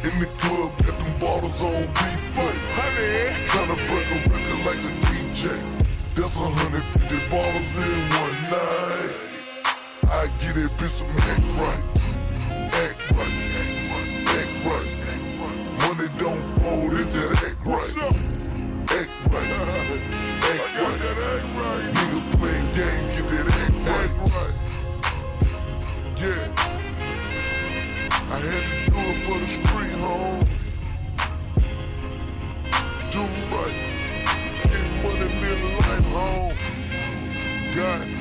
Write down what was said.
In the club, got them bottles on replay. Tryna break a record like a DJ. That's 150 bottles in one night. I get that bitch some act right. Act right. Act right. Money don't fold, it's that act right. Act right. Act right. Niggas playing games, get that act right. Yeah. I had to do it for the street, home. Do right. Get money, live life, home. God.